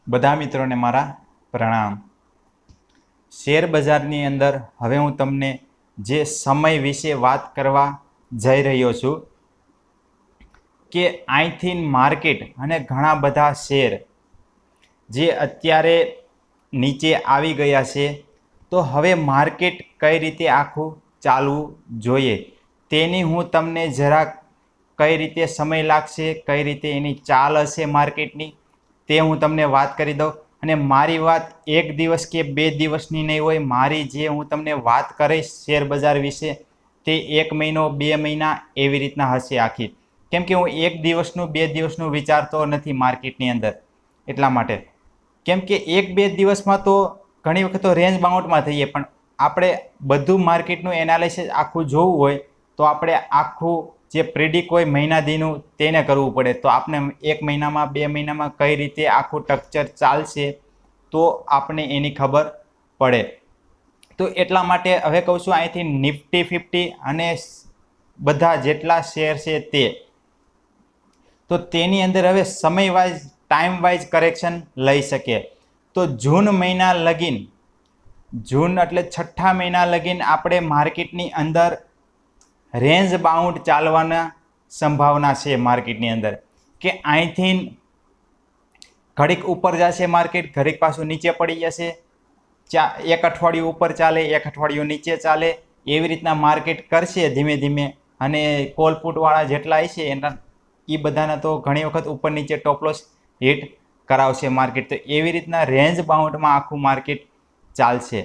બધા મિત્રોને મારા પ્રણામ। શેર બજારની અંદર હવે હું તમને જે સમય વિશે વાત કરવા જઈ રહ્યો છું કે અહીંથી માર્કેટ અને ઘણા બધા શેર જે અત્યારે નીચે આવી ગયા છે, તો હવે માર્કેટ કઈ રીતે આખું ચાલવું જોઈએ તેની હું તમને જરાક કઈ રીતે સમય લાગશે, કઈ રીતે એની ચાલ હશે માર્કેટની, તે હું તમને વાત કરી દઉં। અને મારી વાત એક દિવસ કે બે દિવસની નહીં હોય, મારી જે હું તમને વાત કરીશ શેર બજાર વિશે તે 1 મહિનો 2 મહિના એવી રીતના હશે આખી। કેમ કે હું એક દિવસનું બે દિવસનું વિચારતો નથી માર્કેટની અંદર, એટલા માટે। કેમ કે એક બે દિવસમાં તો ઘણી વખત તો રેન્જ બાઉન્ડમાં થઈએ, પણ આપણે બધું માર્કેટનું એનાલિસિસ આખું જોવું હોય તો આપણે આખું જે પ્રિડિક્ટ હોય મહિના દીનું તેને કરવું પડે। તો આપણે 1 મહિનામાં 2 મહિનામાં કઈ રીતે આખું સ્ટ્રક્ચર ચાલશે તો આપણે એની ખબર પડે। તો એટલા માટે હવે કહું છું, અહીંથી નિફ્ટી 50 અને બધા જેટલા શેર છે તે, તો તેની અંદર હવે સમય વાઇઝ ટાઈમ વાઇઝ કરેક્શન લઈ શકે। તો જૂન મહિના લગીન, જૂન એટલે 6ઠા મહિના લગીન આપણે માર્કેટની અંદર રેન્જ બાઉન્ડ ચાલવાના સંભાવના છે માર્કેટની અંદર, કે અહીંથી ઘડીક ઉપર જશે માર્કેટ, ઘડીક પાછું નીચે પડી જશે, એક અઠવાડિયું ઉપર ચાલે, એક અઠવાડિયું નીચે ચાલે, એવી રીતના માર્કેટ કરશે ધીમે ધીમે। અને કોલ પુટવાળા જેટલા હશે એના એ બધાના તો ઘણી વખત ઉપર નીચે ટોપલોસ હિટ કરાવશે માર્કેટ। તો એવી રીતના રેન્જ બાઉન્ડમાં આખું માર્કેટ ચાલશે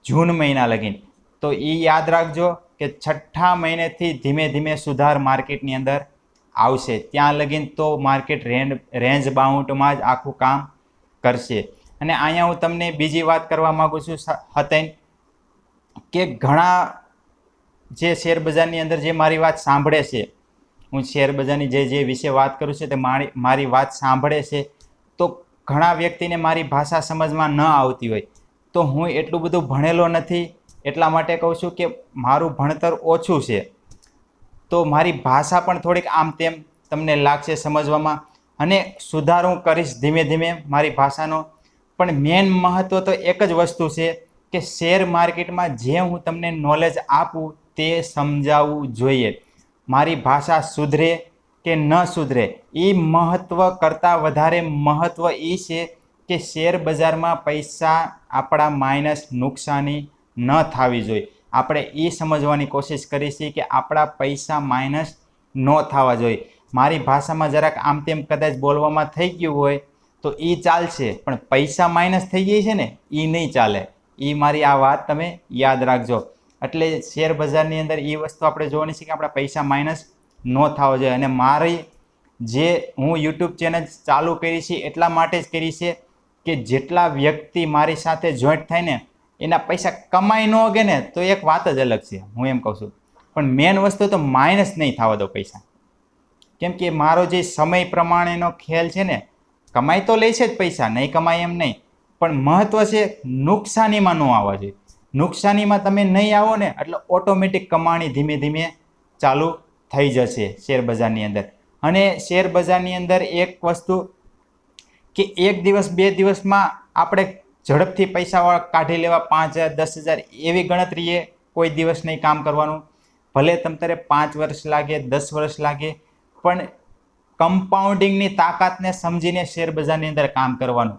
જૂન મહિના લગીન। તો એ યાદ રાખજો કે 6ઠા મહિનેથી ધીમે ધીમે સુધાર માર્કેટની અંદર આવશે, ત્યાં લગીન તો માર્કેટ રેન્જ બાઉન્ડમાં જ આખું કામ કરશે। અને અહીંયા હું તમને બીજી વાત કરવા માગું છું હતેન, કે ઘણા જે શેર બજારની અંદર જે મારી વાત સાંભળે છે, હું શેર બજારની જે વિશે વાત કરું છું તે મારી વાત સાંભળે છે, તો ઘણા વ્યક્તિને મારી ભાષા સમજમાં ન આવતી હોય, તો હું એટલું બધું ભણેલો નથી, એટલા માટે કહું છું કે મારું ભણતર ઓછું છે, તો મારી ભાષા પણ થોડીક આમ તેમ તમને લાગશે સમજવામાં, અને સુધાર હું કરીશ ધીમે ધીમે મારી ભાષાનો। પણ મેન મહત્વ તો એક જ વસ્તુ છે કે શેર માર્કેટમાં જે હું તમને નોલેજ આપું તે સમજાવવું જોઈએ। મારી ભાષા સુધરે કે ન સુધરે એ મહત્વ કરતાં વધારે મહત્વ એ છે કે શેર બજારમાં પૈસા આપણા માઇનસ નુકસાની ન થવી જોઈએ। આપણે એ સમજવાની કોશિશ કરી છીએ કે આપણા પૈસા માઇનસ ન થવા જોઈએ। મારી ભાષામાં જરાક આમ તેમ કદાચ બોલવામાં થઈ ગયું હોય તો એ ચાલશે, પણ પૈસા માઇનસ થઈ જાય છે ને એ નહીં ચાલે। એ મારી આ વાત તમે યાદ રાખજો। એટલે શેર બજારની અંદર એ વસ્તુ આપણે જોવાની છે કે આપણા પૈસા માઇનસ ન થવા જોઈએ। અને મારી જે હું યુટ્યુબ ચેનલ ચાલુ કરી છે એટલા માટે જ કરી છે કે જેટલા વ્યક્તિ મારી સાથે જોઈન્ટ થાય ને એના પૈસા કમાઈ ન હોગે ને તો એક વાત જ અલગ છે, હું એમ કહું છું, પણ મેન વસ્તુ તો માઇનસ નહીં થવા દો પૈસા। કેમ કે મારો જે સમય પ્રમાણેનો ખેલ છે ને, કમાઈ તો લે છે જ પૈસા, નહીં કમાય એમ નહીં, પણ મહત્વ છે નુકસાનીમાં ન આવવા જોઈએ। નુકસાનીમાં તમે નહીં આવો ને એટલે ઓટોમેટિક કમાણી ધીમે ધીમે ચાલુ થઈ જશે શેર બજારની અંદર। અને શેર બજારની અંદર એક વસ્તુ કે એક દિવસ બે દિવસમાં આપણે ઝડપથી પૈસા કાઢી લેવા, 5,000 10,000 એવી ગણતરીએ કોઈ દિવસ નહીં કામ કરવાનું। ભલે તમારે 5 વર્ષ લાગે, 10 વર્ષ લાગે, પણ કમ્પાઉન્ડિંગની તાકાતને સમજીને શેર બજારની અંદર કામ કરવાનું।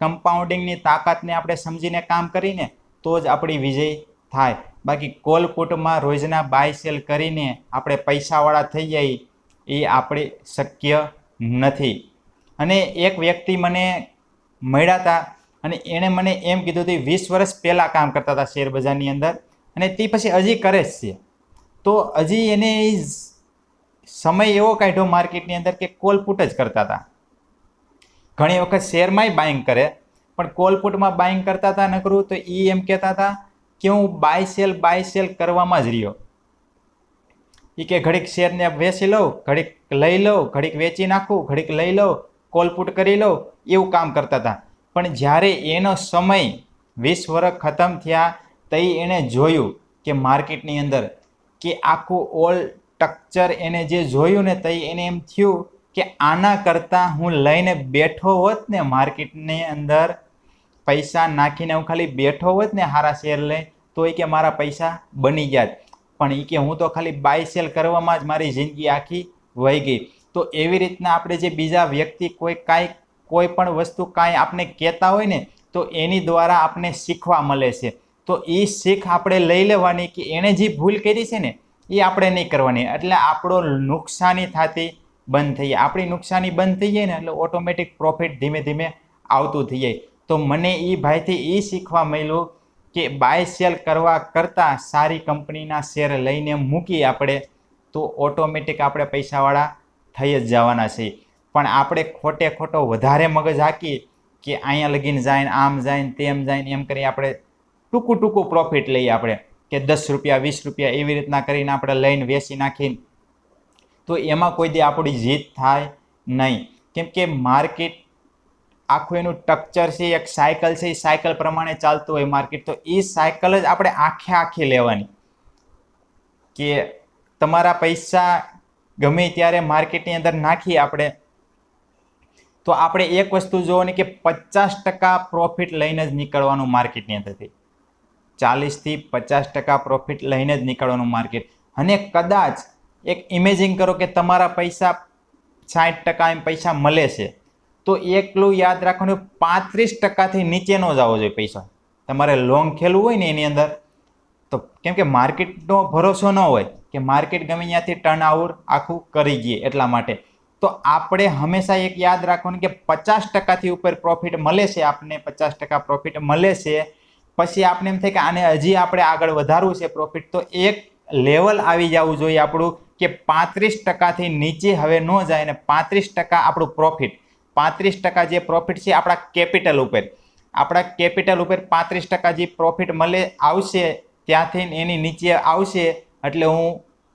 કમ્પાઉન્ડિંગની તાકાતને આપણે સમજીને કામ કરીને તો જ આપણી વિજય થાય। બાકી કોલ પુટમાં રોજના બાય સેલ કરીને આપણે પૈસાવાળા થઈ જાય એ આપણે શક્ય નથી। અને એક વ્યક્તિ મને મળ્યા હતા અને એણે મને એમ કીધું હતું 20 વર્ષ પહેલાં કામ કરતા હતા શેર બજારની અંદર, અને તે પછી હજી કરે જ છે। તો હજી એને સમય એવો કાઢ્યો માર્કેટની અંદર કે કોલ પુટ જ કરતા હતા। ઘણી વખત શેરમાંય બાઇંગ કરે, પણ કોલ પુટમાં બાઇંગ કરતા હતા નકરું, તો એ એમ કહેતા હતા કે હું બાય સેલ કરવામાં જ રહ્યો। એ કે ઘડીક શેરને વેચી લઉં, ઘડીક લઈ લઉં, ઘડીક વેચી નાખું, ઘડીક લઈ લઉં, કોલ પુટ કરી લઉં, એવું કામ કરતા હતા। પણ જ્યારે એનો સમય 20 વર્ષ ખતમ થયા તઈ એણે જોયું કે માર્કેટની અંદર કે આખું ઓલ સ્ટ્રક્ચર એને જે જોયું ને તઈ એને એમ થયું કે આના કરતાં હું લઈને બેઠો હોત ને માર્કેટની અંદર પૈસા નાખીને હું ખાલી બેઠો હોત ને સારા શેર લઈ તો એ કે મારા પૈસા બની જાત, પણ એ કે હું તો ખાલી બાય સેલ કરવામાં જ મારી જિંદગી આખી વહી ગઈ. તો એવી રીતના આપણે જે બીજા વ્યક્તિ કોઈ પણ વસ્તુ કાંઈ આપણે કહેતા હોય ને તો એની દ્વારા આપણે શીખવા મળે છે. તો એ શીખ આપણે લઈ લેવાની કે એણે જે ભૂલ કરી છે ને એ આપણે નહીં કરવાની, એટલે આપણો નુકસાની થતી બંધ થઈ જાય. આપણી નુકસાની બંધ થઈ જાય ને એટલે ઓટોમેટિક પ્રોફિટ ધીમે ધીમે આવતું થઈ જાય. તો મને એ ભાઈથી એ શીખવા મળ્યું કે બાય સેલ કરવા કરતાં સારી કંપનીના શેર લઈને મૂકી આપણે તો ઓટોમેટિક આપણે પૈસાવાળા થઈ જ જવાના છે. પણ આપણે ખોટો વધારે મગજ હાકી કે અહીંયા લગીને જાય આમ જાય તેમ જાય એમ કરી આપણે ટૂંકું પ્રોફિટ લઈએ આપણે કે 10 રૂપિયા 20 રૂપિયા એવી રીતના કરીને આપણે લઈને વેચી નાખીને, તો એમાં કોઈ દી આપણી જીત થાય નહીં. કેમ કે માર્કેટ આખું એનું સ્ટ્રક્ચર છે, એક સાયકલ છે, એ સાયકલ પ્રમાણે ચાલતું હોય માર્કેટ. તો એ સાયકલ જ આપણે આખી લેવાની કે તમારા પૈસા ગમે ત્યારે માર્કેટની અંદર નાખીએ આપણે તો આપણે એક વસ્તુ જોવાની કે 50% પ્રોફિટ લઈને જ નીકળવાનું માર્કેટની અંદરથી. 40થી 50% પ્રોફિટ લઈને જ નીકળવાનું માર્કેટ. અને કદાચ એક ઇમેજિન કરો કે તમારા પૈસા 60% એમ પૈસા મળે છે તો એકલું યાદ રાખવાનું 35%થી નીચે ન જવો જોઈએ પૈસા. તમારે લોંગ ખેલવું હોય ને એની અંદર તો કેમ કે માર્કેટનો ભરોસો ન હોય કે માર્કેટ ગમે ત્યાંથી ટર્ન ઓવર આખું કરી દઈએ, એટલા માટે તો આપણે હંમેશા એક યાદ રાખવાનું કે 50%થી ઉપર પ્રોફિટ મળે છે, આપણને 50% પ્રોફિટ મળે છે, પછી આપણે એમ થાય કે આને હજી આપણે આગળ વધારવું છે પ્રોફિટ, તો એક લેવલ આવી જવું જોઈએ આપણું કે 35%થી નીચે હવે ન જાય ને 35% આપણું પ્રોફિટ, 35% જે પ્રોફિટ છે આપણા કેપિટલ ઉપર 35% જે પ્રોફિટ મળે આવશે ત્યાંથી એની નીચે આવશે એટલે હું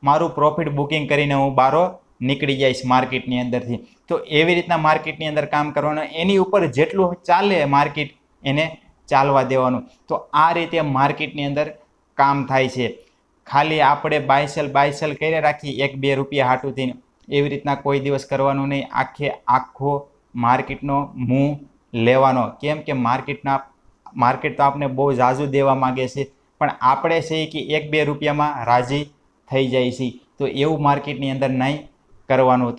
મારું પ્રોફિટ બુકિંગ કરીને હું બારો નીકળી જઈશ માર્કેટની અંદરથી. તો એવી રીતના માર્કેટની અંદર કામ કરવાનું, એની ઉપર જેટલું ચાલે માર્કેટ એને ચાલવા દેવાનું. તો આ રીતે માર્કેટની અંદર કામ થાય છે. ખાલી આપણે બાય સેલ કરી રાખી 1-2 રૂપિયા હાટુથી, એવી રીતના કોઈ દિવસ કરવાનું નહીં. આખો માર્કેટનો મું લેવાનો. કેમ કે માર્કેટ તો આપણે બહુ ઝાઝું દેવા માગે છે, પણ આપણે છે કે 1-2 રૂપિયામાં રાજી થઈ જાય છે. તો એવું માર્કેટની અંદર નહીં કરવાનું.